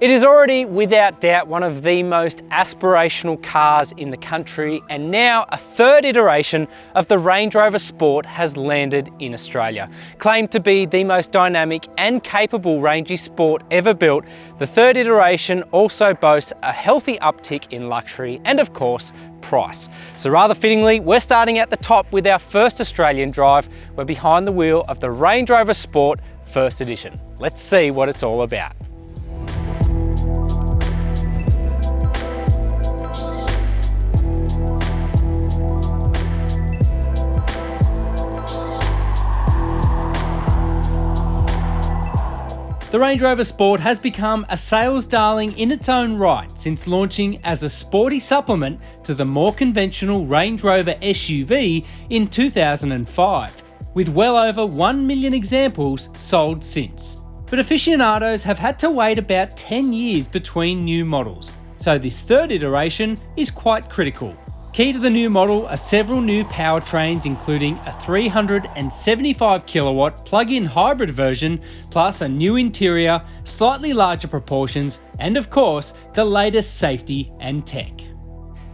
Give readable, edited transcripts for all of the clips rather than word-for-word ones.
It is already, without doubt, one of the most aspirational cars in the country, and now a third iteration of the Range Rover Sport has landed in Australia. Claimed to be the most dynamic and capable Range Sport ever built, the third iteration also boasts a healthy uptick in luxury and, of course, price. So rather fittingly, we're starting at the top with our first Australian drive. We're behind the wheel of the Range Rover Sport First Edition. Let's see what it's all about. The Range Rover Sport has become a sales darling in its own right since launching as a sporty supplement to the more conventional Range Rover SUV in 2005, with well over 1 million examples sold since. But aficionados have had to wait about 10 years between new models, so this third iteration is quite critical. Key to the new model are several new powertrains, including a 375 kilowatt plug-in hybrid version, plus a new interior, slightly larger proportions, and of course, the latest safety and tech.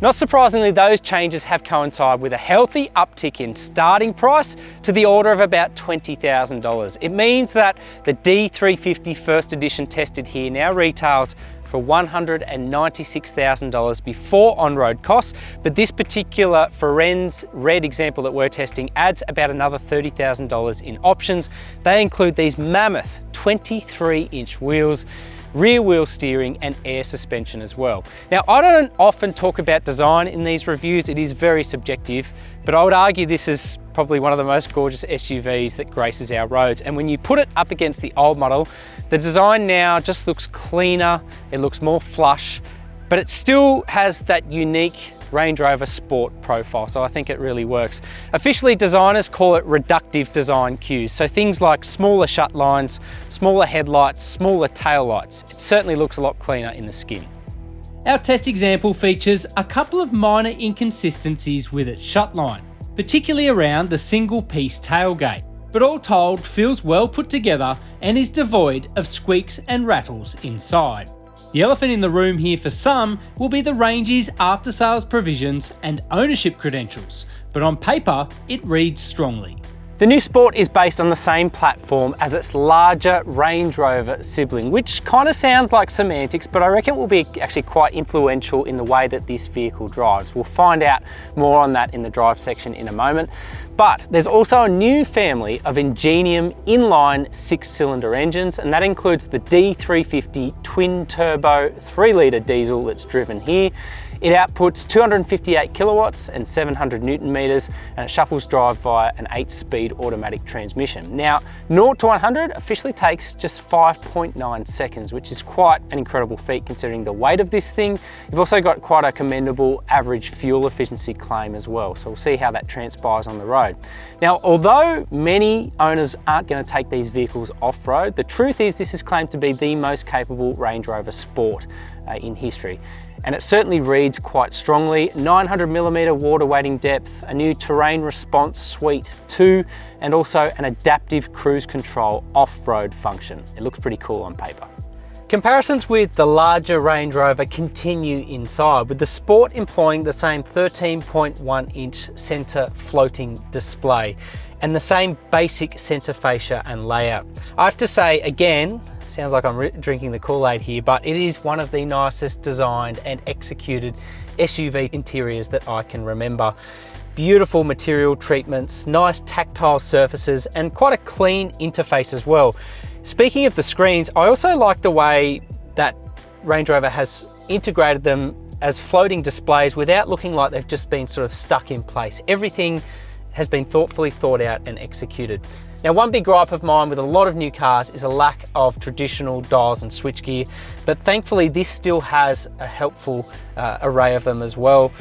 Not surprisingly, those changes have coincided with a healthy uptick in starting price to the order of about $20,000. It means that the D350 First Edition tested here now retails for $196,000 before on-road costs, but this particular Ferenz Red example that we're testing adds about another $30,000 in options. They include these mammoth 23-inch wheels, rear wheel steering and air suspension as well. Now, I don't often talk about design in these reviews, it is very subjective, but I would argue this is probably one of the most gorgeous SUVs that graces our roads. And when you put it up against the old model, the design now just looks cleaner, it looks more flush, but it still has that unique Range Rover Sport profile, so I think it really works. Officially, designers call it reductive design cues, so things like smaller shut lines, smaller headlights, smaller tail lights. It certainly looks a lot cleaner in the skin. Our test example features a couple of minor inconsistencies with its shut line, particularly around the single piece tailgate, but all told feels well put together and is devoid of squeaks and rattles inside. The elephant in the room here for some will be the Range's after-sales provisions and ownership credentials, but on paper, it reads strongly. The new Sport is based on the same platform as its larger Range Rover sibling, which kind of sounds like semantics, but I reckon will be actually quite influential in the way that this vehicle drives. We'll find out more on that in the drive section in a moment. But there's also a new family of Ingenium inline 6-cylinder engines, and that includes the D350 twin-turbo 3-litre diesel that's driven here. It outputs 258 kilowatts and 700 Newton meters, and it shuffles drive via an 8-speed automatic transmission. Now, 0 to 100 officially takes just 5.9 seconds, which is quite an incredible feat considering the weight of this thing. You've also got quite a commendable average fuel efficiency claim as well, so we'll see how that transpires on the road. Now, although many owners aren't going to take these vehicles off-road, the truth is this is claimed to be the most capable Range Rover Sport in history. And it certainly reads quite strongly. 900mm water weighting depth, a new terrain response suite 2, and also an adaptive cruise control off-road function. It looks pretty cool on paper. Comparisons with the larger Range Rover continue inside, with the Sport employing the same 13.1-inch centre floating display and the same basic centre fascia and layout. I have to say again, sounds like I'm drinking the Kool-Aid here, but it is one of the nicest designed and executed SUV interiors that I can remember. Beautiful material treatments, nice tactile surfaces, and quite a clean interface as well. Speaking of the screens, I also like the way that Range Rover has integrated them as floating displays without looking like they've just been sort of stuck in place. Everything has been thoughtfully thought out and executed. Now, one big gripe of mine with a lot of new cars is a lack of traditional dials and switchgear, but thankfully this still has a helpful array of them as well.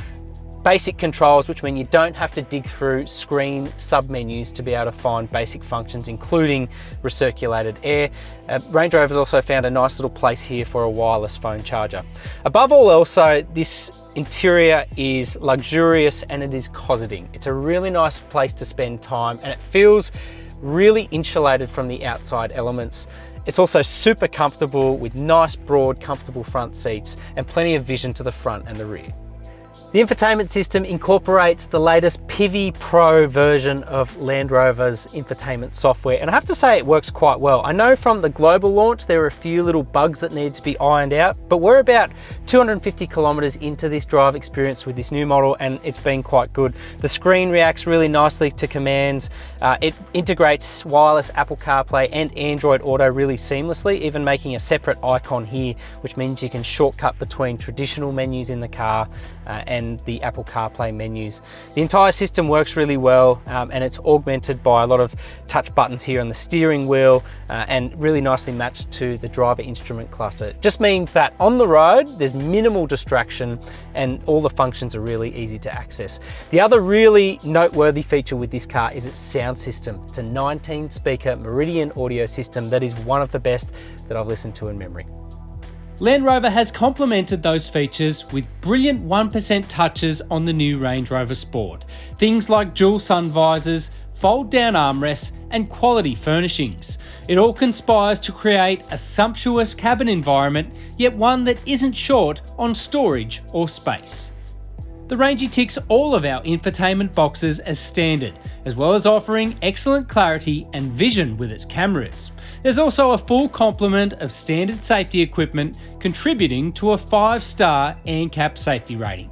Basic controls, which mean you don't have to dig through screen submenus to be able to find basic functions, including recirculated air. Range Rover's also found a nice little place here for a wireless phone charger. Above all else, though, this interior is luxurious and it is cosseting. It's a really nice place to spend time, and it feels really insulated from the outside elements. It's also super comfortable with nice, broad, comfortable front seats and plenty of vision to the front and the rear. The infotainment system incorporates the latest Pivi Pro version of Land Rover's infotainment software, and I have to say it works quite well. I know from the global launch there were a few little bugs that needed to be ironed out, but we're about 250 kilometers into this drive experience with this new model, and it's been quite good. The screen reacts really nicely to commands. It integrates wireless Apple CarPlay and Android Auto really seamlessly, even making a separate icon here, which means you can shortcut between traditional menus in the car and the Apple CarPlay menus. The entire system works really well, and it's augmented by a lot of touch buttons here on the steering wheel and really nicely matched to the driver instrument cluster. It just means that on the road there's minimal distraction and all the functions are really easy to access. The other really noteworthy feature with this car is its sound system. It's a 19-speaker Meridian audio system that is one of the best that I've listened to in memory. Land Rover has complemented those features with brilliant 1% touches on the new Range Rover Sport. Things like dual sun visors, fold-down armrests, and quality furnishings. It all conspires to create a sumptuous cabin environment, yet one that isn't short on storage or space. The Rangey ticks all of our infotainment boxes as standard, as well as offering excellent clarity and vision with its cameras. There's also a full complement of standard safety equipment, contributing to a 5-star ANCAP safety rating.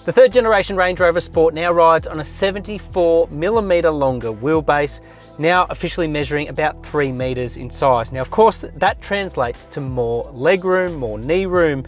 The third generation Range Rover Sport now rides on a 74mm longer wheelbase, now officially measuring about 3 meters in size. Now, of course, that translates to more legroom, more knee room,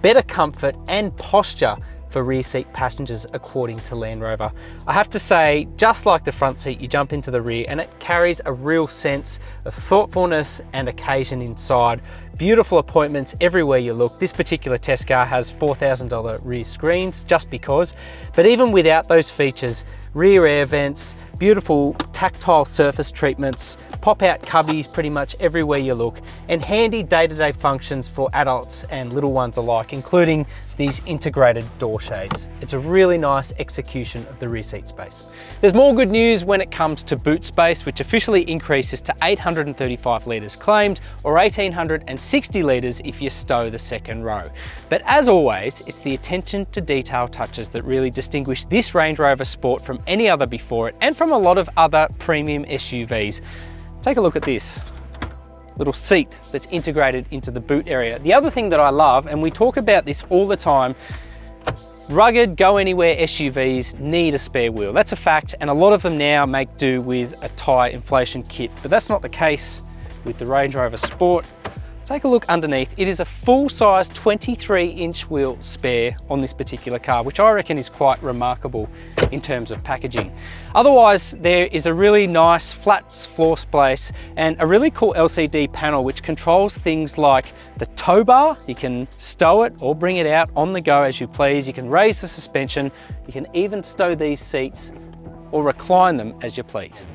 better comfort and posture for rear seat passengers, according to Land Rover. I have to say, just like the front seat, you jump into the rear and it carries a real sense of thoughtfulness and occasion inside. Beautiful appointments everywhere you look. This particular test car has $4,000 rear screens, just because. But even without those features, rear air vents, beautiful tactile surface treatments, pop-out cubbies pretty much everywhere you look, and handy day-to-day functions for adults and little ones alike, including these integrated door shades. It's a really nice execution of the rear seat space. There's more good news when it comes to boot space, which officially increases to 835 litres claimed, or 1,860 litres if you stow the second row. But as always, it's the attention to detail touches that really distinguish this Range Rover Sport from any other before it, and from a lot of other premium SUVs. Take a look at this little seat that's integrated into the boot area. The other thing that I love, and we talk about this all the time, rugged, go anywhere SUVs need a spare wheel. That's a fact, and a lot of them now make do with a tyre inflation kit, but that's not the case with the Range Rover Sport. Take a look underneath. It is a full-size 23-inch wheel spare on this particular car, which I reckon is quite remarkable in terms of packaging. Otherwise, there is a really nice flat floor space and a really cool LCD panel which controls things like the tow bar. You can stow it or bring it out on the go as you please. You can raise the suspension. You can even stow these seats or recline them as you please.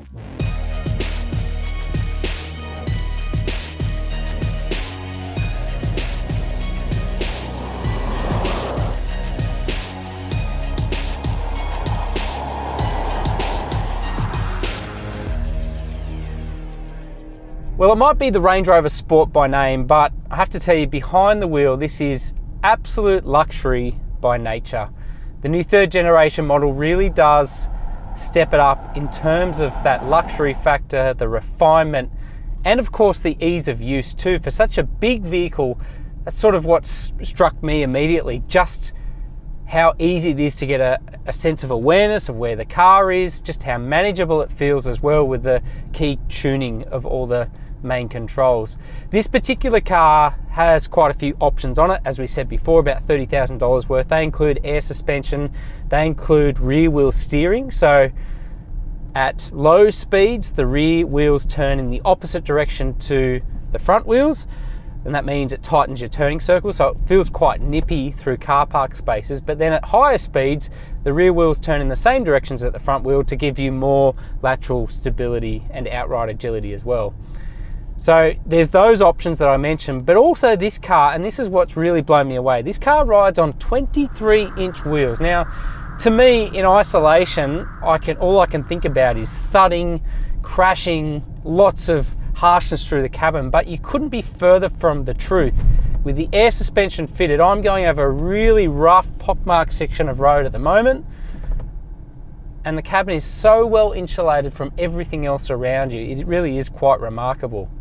Well, it might be the Range Rover Sport by name, but I have to tell you, behind the wheel, this is absolute luxury by nature. The new third generation model really does step it up in terms of that luxury factor, the refinement, and of course the ease of use too. For such a big vehicle, that's sort of what struck me immediately, just how easy it is to get a sense of awareness of where the car is, just how manageable it feels as well with the key tuning of all the main controls. This particular car has quite a few options on it, as we said before, about $30,000 worth. They include air suspension, they include rear wheel steering, so at low speeds the rear wheels turn in the opposite direction to the front wheels, and that means it tightens your turning circle, so it feels quite nippy through car park spaces. But then at higher speeds, the rear wheels turn in the same directions as the front wheel to give you more lateral stability and outright agility as well. So there's those options that I mentioned, but also this car, and this is what's really blown me away, this car rides on 23-inch wheels. Now, to me, in isolation, all I can think about is thudding, crashing, lots of harshness through the cabin, but you couldn't be further from the truth. With the air suspension fitted, I'm going over a really rough pockmarked section of road at the moment, and the cabin is so well insulated from everything else around you. It really is quite remarkable.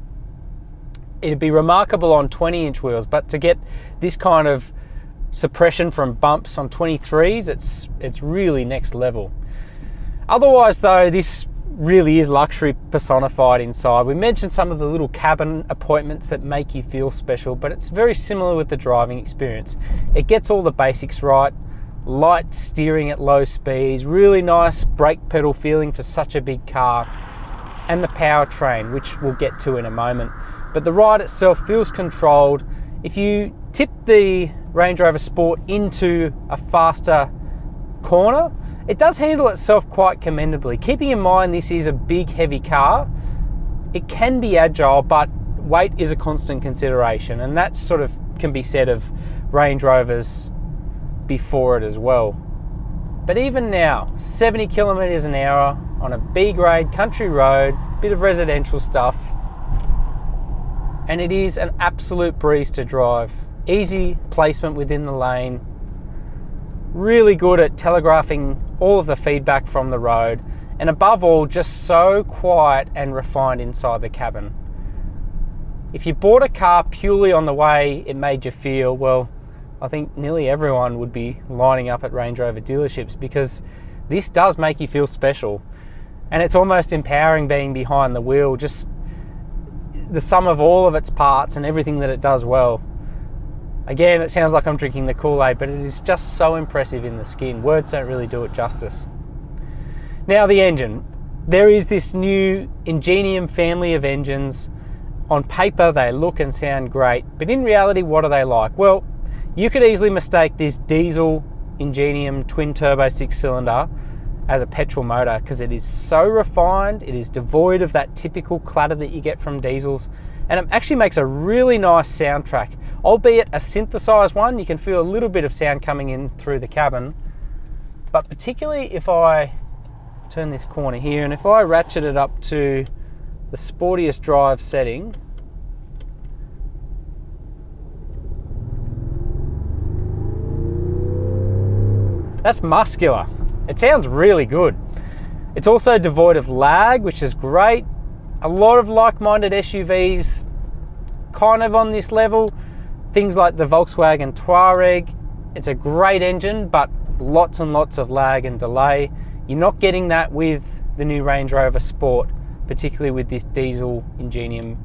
It'd be remarkable on 20-inch wheels, but to get this kind of suppression from bumps on 23s, it's really next level. Otherwise though, this really is luxury personified inside. We mentioned some of the little cabin appointments that make you feel special, but it's very similar with the driving experience. It gets all the basics right. Light steering at low speeds, really nice brake pedal feeling for such a big car, and the powertrain, which we'll get to in a moment. But the ride itself feels controlled. If you tip the Range Rover Sport into a faster corner, it does handle itself quite commendably. Keeping in mind this is a big, heavy car, it can be agile, but weight is a constant consideration, and that sort of can be said of Range Rovers before it as well. But even now, 70 kilometers an hour on a B-grade country road, bit of residential stuff, and it is an absolute breeze to drive. Easy placement within the lane, really good at telegraphing all of the feedback from the road, and above all, just so quiet and refined inside the cabin. If you bought a car purely on the way it made you feel, well, I think nearly everyone would be lining up at Range Rover dealerships, because this does make you feel special, and it's almost empowering being behind the wheel, just the sum of all of its parts and everything that it does well. Again, it sounds like I'm drinking the Kool-Aid, but it is just so impressive in the skin. Words don't really do it justice. Now the engine. There is this new Ingenium family of engines. On paper, they look and sound great, but in reality, what are they like? Well, you could easily mistake this diesel Ingenium twin turbo 6-cylinder as a petrol motor, because it is so refined, it is devoid of that typical clatter that you get from diesels, and it actually makes a really nice soundtrack. Albeit a synthesized one, you can feel a little bit of sound coming in through the cabin, but particularly if I turn this corner here and if I ratchet it up to the sportiest drive setting, that's muscular. It sounds really good. It's also devoid of lag, which is great. A lot of like-minded SUVs kind of on this level. Things like the Volkswagen Touareg. It's a great engine, but lots and lots of lag and delay. You're not getting that with the new Range Rover Sport, particularly with this diesel Ingenium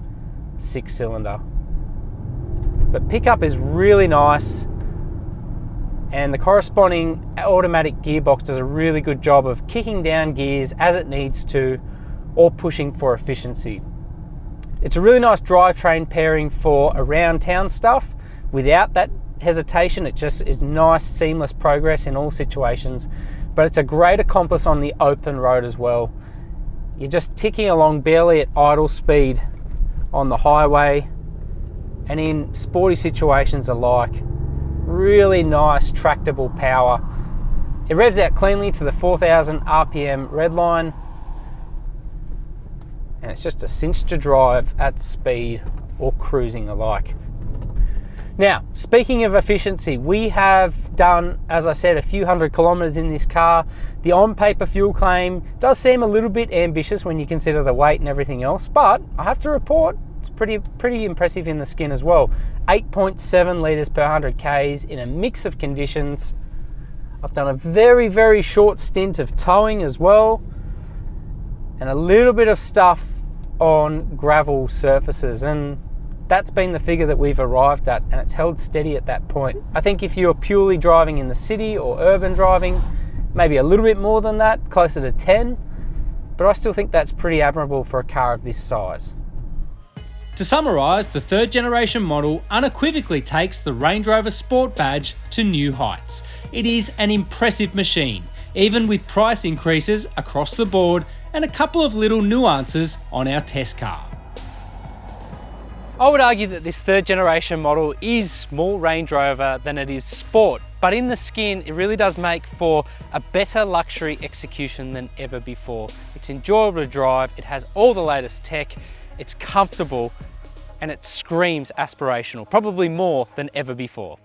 6-cylinder. But pickup is really nice, and the corresponding automatic gearbox does a really good job of kicking down gears as it needs to, or pushing for efficiency. It's a really nice drivetrain pairing for around town stuff. Without that hesitation, it just is nice, seamless progress in all situations, but it's a great accomplice on the open road as well. You're just ticking along barely at idle speed on the highway, and in sporty situations alike. Really nice tractable power. It revs out cleanly to the 4,000 RPM red line, and it's just a cinch to drive at speed or cruising alike. Now, speaking of efficiency, we have done, as I said, a few hundred kilometers in this car. The on-paper fuel claim does seem a little bit ambitious when you consider the weight and everything else, but I have to report it's pretty impressive in the skin as well. 8.7 litres per 100 Ks in a mix of conditions. I've done a very, very short stint of towing as well, and a little bit of stuff on gravel surfaces, and that's been the figure that we've arrived at, and it's held steady at that point. I think if you're purely driving in the city or urban driving, maybe a little bit more than that, closer to 10, but I still think that's pretty admirable for a car of this size. To summarise, the third generation model unequivocally takes the Range Rover Sport badge to new heights. It is an impressive machine, even with price increases across the board and a couple of little nuances on our test car. I would argue that this third generation model is more Range Rover than it is Sport, but in the skin it really does make for a better luxury execution than ever before. It's enjoyable to drive, it has all the latest tech, it's comfortable, and it screams aspirational, probably more than ever before.